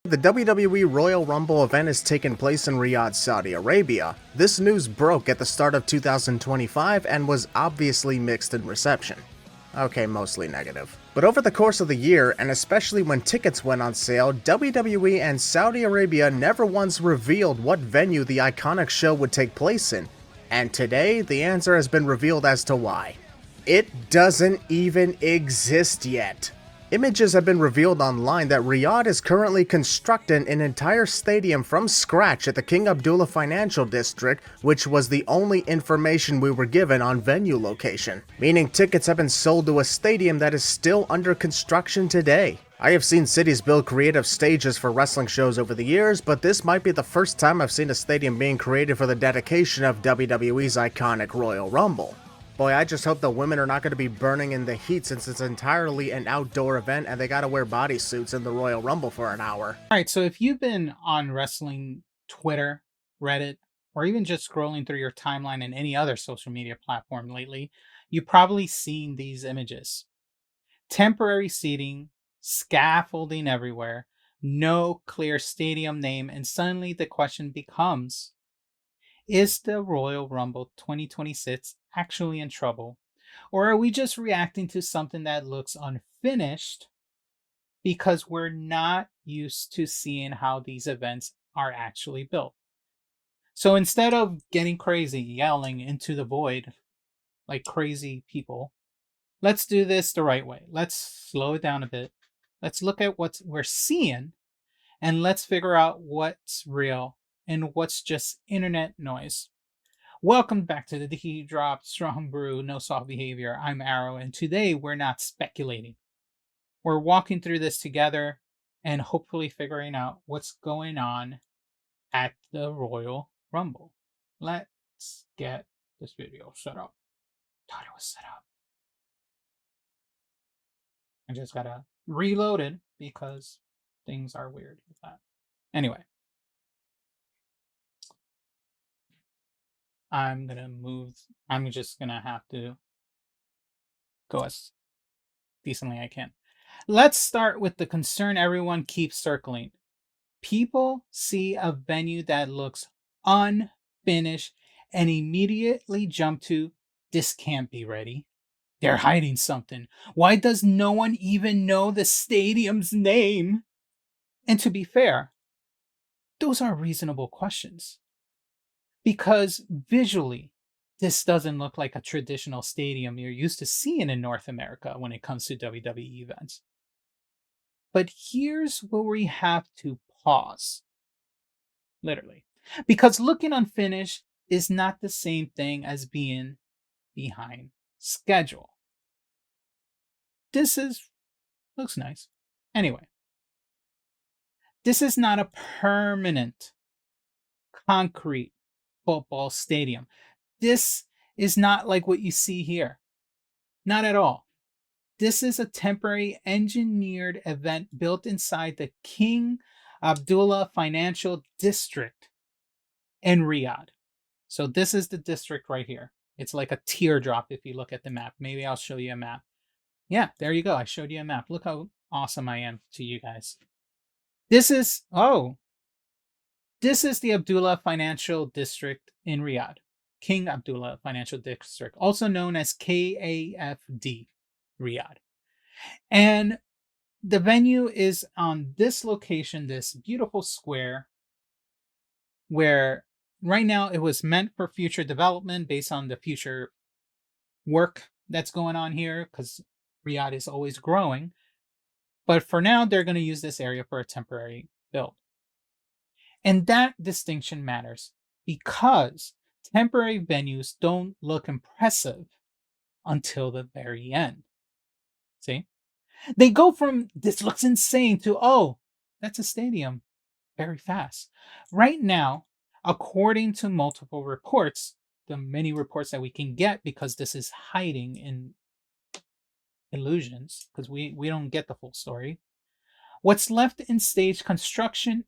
The WWE Royal Rumble event is taking place in Riyadh, Saudi Arabia. This news broke at the start of 2025 and was obviously mixed in reception. Okay, mostly negative. But over the course of the year, and especially when tickets went on sale, WWE and Saudi Arabia never once revealed what venue the iconic show would take place in. And today, the answer has been revealed as to why. It doesn't even exist yet. Images have been revealed online that Riyadh is currently constructing an entire stadium from scratch at the King Abdullah Financial District, which was the only information we were given on venue location, meaning tickets have been sold to a stadium that is still under construction today. I have seen cities build creative stages for wrestling shows over the years, but this might be the first time I've seen a stadium being created for the dedication of WWE's iconic Royal Rumble. Boy, I just hope the women are not going to be burning in the heat since it's entirely an outdoor event and they gotta wear bodysuits in the Royal Rumble for an hour. All right, so if you've been on wrestling Twitter, Reddit, or even just scrolling through your timeline in any other social media platform lately, you've probably seen these images. Temporary seating, scaffolding everywhere, no clear stadium name, and suddenly the question becomes, is the Royal Rumble 2026 actually in trouble? Or are we just reacting to something that looks unfinished because we're not used to seeing how these events are actually built? So instead of getting crazy, yelling into the void like crazy people, let's do this the right way. Let's slow it down a bit. Let's look at what we're seeing and let's figure out what's real and what's just internet noise. Welcome back to the He Drop Strong Brew No Soft Behavior. I'm Arrow, and today we're not speculating. We're walking through this together and hopefully figuring out what's going on at the Royal Rumble. Let's get this video set up. Thought it was set up. I just gotta reload it because things are weird with that. Anyway, I'm just gonna have to go as decently I can. Let's start with the concern everyone keeps circling. People see a venue that looks unfinished and immediately jump to, this can't be ready. They're hiding something. Why does no one even know the stadium's name? And to be fair, those are reasonable questions. Because visually, this doesn't look like a traditional stadium you're used to seeing in North America when it comes to WWE events. But here's where we have to pause. Literally. Because looking unfinished is not the same thing as being behind schedule. Looks nice. Anyway, this is not a permanent concrete football stadium. This is not like what you see here. Not at all. This is a temporary engineered event built inside the King Abdullah Financial District in Riyadh. So this is the district right here. It's like a teardrop if you look at the map. Maybe I'll show you a map. Yeah, there you go. I showed you a map. Look how awesome I am to you guys. This is the Abdullah Financial District in Riyadh. King Abdullah Financial District, also known as KAFD, Riyadh. And the venue is on this location, this beautiful square, where right now it was meant for future development based on the future work that's going on here, because Riyadh is always growing. But for now, they're going to use this area for a temporary build. And that distinction matters because temporary venues don't look impressive until the very end. See? They go from, this looks insane, to, oh, that's a stadium, very fast. Right now, according to multiple reports, the many reports that we can get, because this is hiding in illusions, because we don't get the full story. What's left is stage construction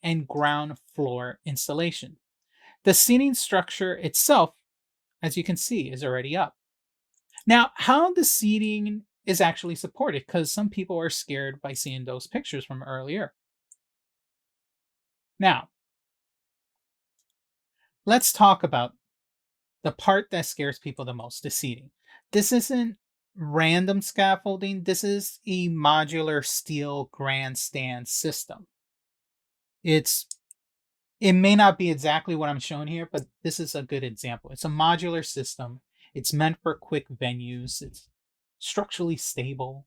and ground floor installation. The seating structure itself, as you can see, is already up. Now, how the seating is actually supported because some people are scared by seeing those pictures from earlier. Now, let's talk about the part that scares people the most, the seating. This isn't random scaffolding, this is a modular steel grandstand system. It's it may not be exactly what I'm showing here, but this is a good example. It's a modular system. It's meant for quick venues. It's structurally stable,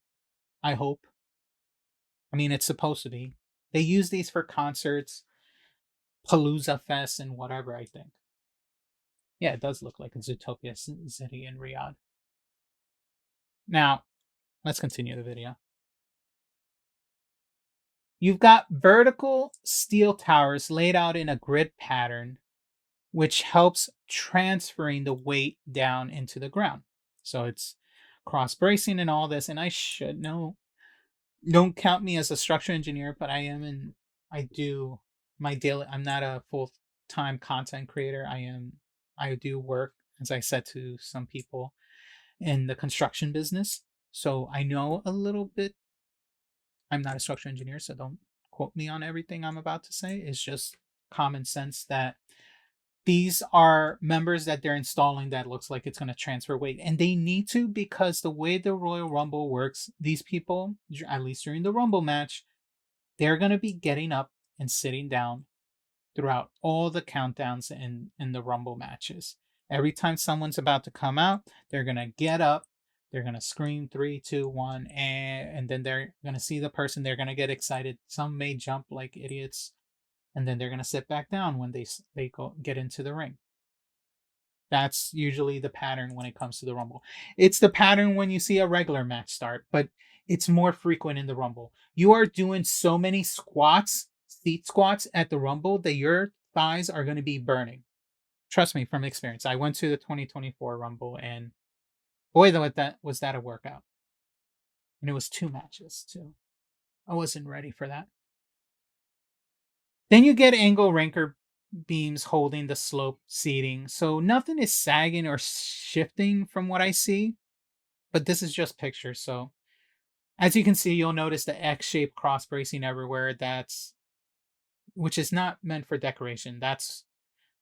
I hope. I mean, it's supposed to be. They use these for concerts, Palooza Fest, and whatever, I think. Yeah, it does look like a Zootopia city in Riyadh. Now, let's continue the video. You've got vertical steel towers laid out in a grid pattern, which helps transferring the weight down into the ground. So it's cross bracing and all this. And I should know, don't count me as a structural engineer, but I do my daily, I'm not a full time content creator. I do work, as I said to some people, in the construction business. So I know a little bit. I'm not a structural engineer, so don't quote me on everything I'm about to say. It's just common sense that these are members that they're installing that looks like it's going to transfer weight. And they need to, because the way the Royal Rumble works, these people, at least during the Rumble match, they're going to be getting up and sitting down throughout all the countdowns in the Rumble matches. Every time someone's about to come out, they're going to get up, they're going to scream 3, 2, 1, and then they're going to see the person, they're going to get excited. Some may jump like idiots, and then they're going to sit back down when they go get into the ring. That's usually the pattern when it comes to the Rumble. It's the pattern when you see a regular match start, but it's more frequent in the Rumble. You are doing so many squats, seat squats at the Rumble that your thighs are going to be burning. Trust me from experience. I went to the 2024 Rumble, and boy, was that a workout. And it was 2 matches too. I wasn't ready for that. Then you get angle ranker beams holding the slope seating. So nothing is sagging or shifting from what I see, but this is just pictures. So as you can see, you'll notice the X-shaped cross bracing everywhere. Which is not meant for decoration. That's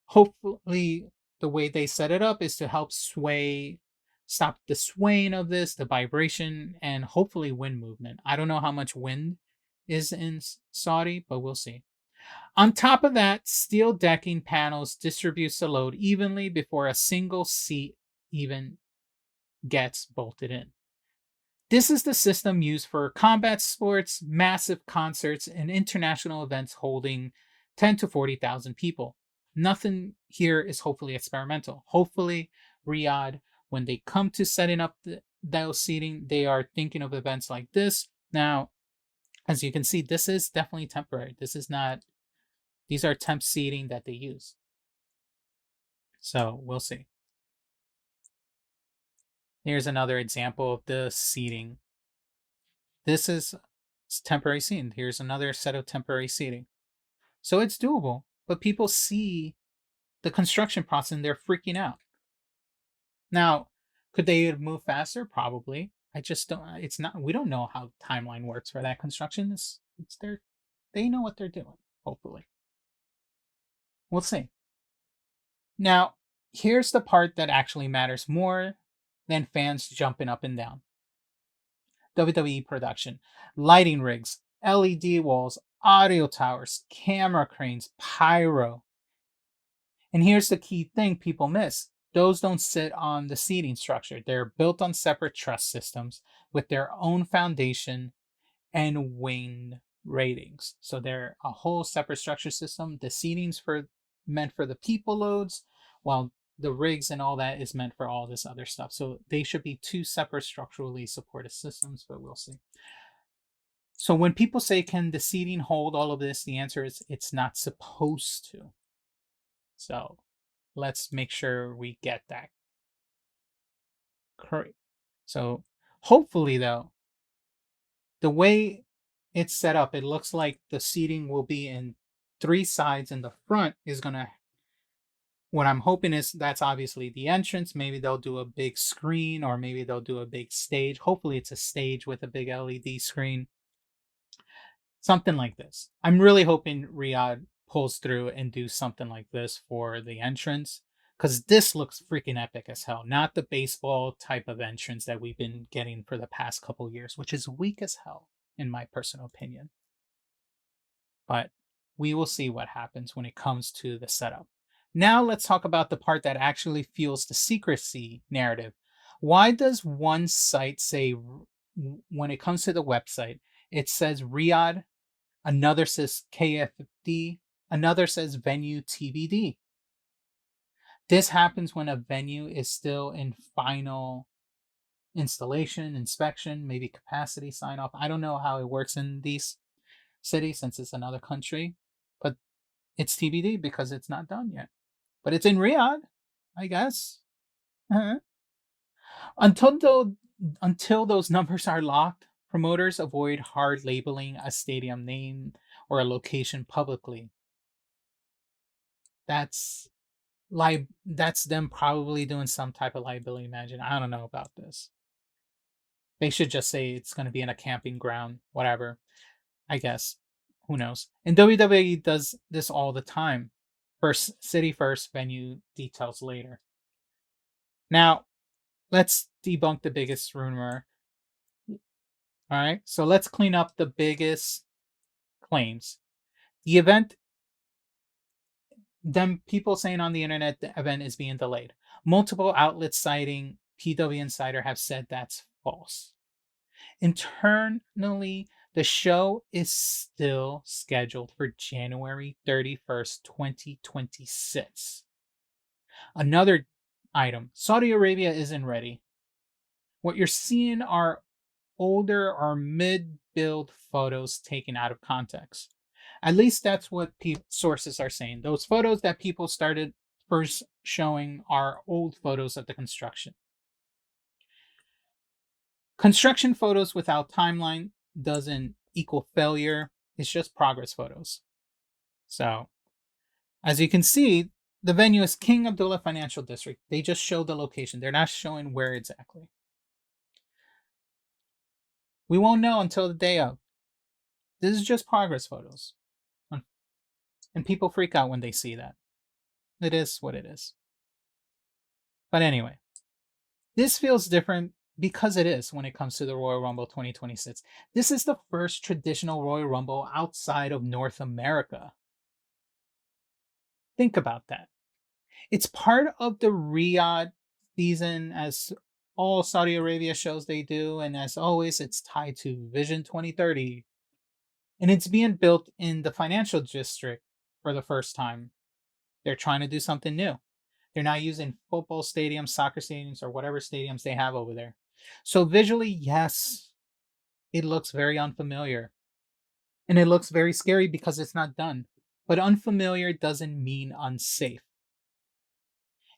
hopefully the way they set it up is to help stop the swaying of this, the vibration, and hopefully wind movement. I don't know how much wind is in Saudi, but we'll see. On top of that, steel decking panels distributes the load evenly before a single seat even gets bolted in. This is the system used for combat sports, massive concerts, and international events holding 10 to 40,000 people. Nothing here is hopefully experimental. Hopefully, Riyadh, when they come to setting up those seating, they are thinking of events like this. Now, as you can see, this is definitely temporary. These are temp seating that they use. So we'll see. Here's another example of the seating. This is temporary seating. Here's another set of temporary seating. So it's doable, but people see the construction process and they're freaking out. Now, could they move faster? Probably. I just don't. It's not. We don't know how timeline works for that construction. They know what they're doing. Hopefully, we'll see. Now, here's the part that actually matters more than fans jumping up and down. WWE production, lighting rigs, LED walls, audio towers, camera cranes, pyro. And here's the key thing people miss. Those don't sit on the seating structure. They're built on separate truss systems with their own foundation and wing ratings. So they're a whole separate structure system. The seating's meant for the people loads, while the rigs and all that is meant for all this other stuff. So they should be 2 separate structurally supported systems, but we'll see. So when people say, can the seating hold all of this? The answer is it's not supposed to. So let's make sure we get that correct. So hopefully, though, the way it's set up, it looks like the seating will be in 3 sides, and the front is going to What I'm hoping is that's obviously the entrance. Maybe they'll do a big screen, or maybe they'll do a big stage. Hopefully, it's a stage with a big LED screen. Something like this. I'm really hoping Riyadh pulls through and do something like this for the entrance, because this looks freaking epic as hell. Not the baseball type of entrance that we've been getting for the past couple years, which is weak as hell, in my personal opinion. But we will see what happens when it comes to the setup. Now let's talk about the part that actually fuels the secrecy narrative. Why does one site say, when it comes to the website, it says Riyadh, another says KFD, another says venue TBD? This happens when a venue is still in final installation, inspection, maybe capacity sign off. I don't know how it works in these cities since it's another country, but it's TBD because it's not done yet. But it's in Riyadh, I guess. Uh-huh. Until until those numbers are locked, promoters avoid hard labeling a stadium name or a location publicly. That's that's them probably doing some type of liability management. I don't know about this. They should just say it's going to be in a camping ground, whatever. I guess. Who knows? And WWE does this all the time. First city first, venue details later. Now, let's debunk the biggest rumor. All right. So let's clean up the biggest claims. The event, them people saying on the internet the event is being delayed. Multiple outlets citing PW Insider have said that's false. Internally, the show is still scheduled for January 31st, 2026. Another item, Saudi Arabia isn't ready. What you're seeing are older or mid-build photos taken out of context. At least that's what sources are saying. Those photos that people started first showing are old photos of the construction. Construction photos without timeline doesn't equal failure. It's just progress photos. So, as you can see, the venue is King Abdullah Financial District. They just show the location. They're not showing where exactly. We won't know until the day of. This is just progress photos. And people freak out when they see that. It is what it is. But anyway, this feels different because it is when it comes to the Royal Rumble 2026. This is the first traditional Royal Rumble outside of North America. Think about that. It's part of the Riyadh season, as all Saudi Arabia shows they do, and as always, it's tied to Vision 2030. And it's being built in the financial district for the first time. They're trying to do something new. They're not using football stadiums, soccer stadiums, or whatever stadiums they have over there. So visually, yes, it looks very unfamiliar. And it looks very scary because it's not done. But unfamiliar doesn't mean unsafe.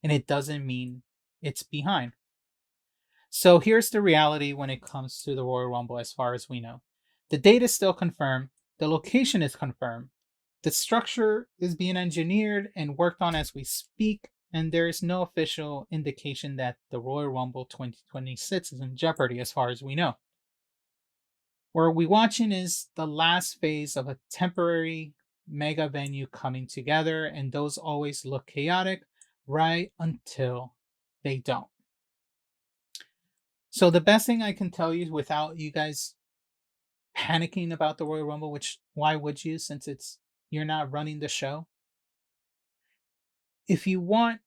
And it doesn't mean it's behind. So here's the reality when it comes to the Royal Rumble as far as we know. The date is still confirmed. The location is confirmed. The structure is being engineered and worked on as we speak. And there is no official indication that the Royal Rumble 2026 is in jeopardy as far as we know. What we're watching is the last phase of a temporary mega venue coming together, and those always look chaotic right until they don't. So the best thing I can tell you without you guys panicking about the Royal Rumble, which why would you, since you're not running the show? If you want,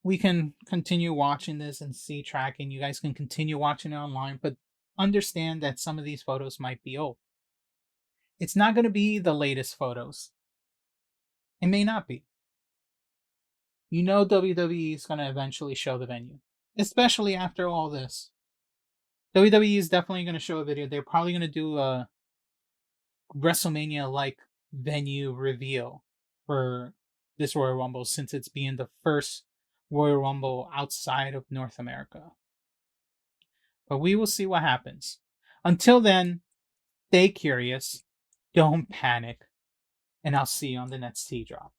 we can continue watching this and see tracking. You guys can continue watching it online, but understand that some of these photos might be old. It's not going to be the latest photos. It may not be. You know WWE is going to eventually show the venue, especially after all this. WWE is definitely going to show a video. They're probably going to do a WrestleMania-like venue reveal for this Royal Rumble, since it's being the first Royal Rumble outside of North America. But we will see what happens. Until then, stay curious, don't panic, and I'll see you on the next T drop.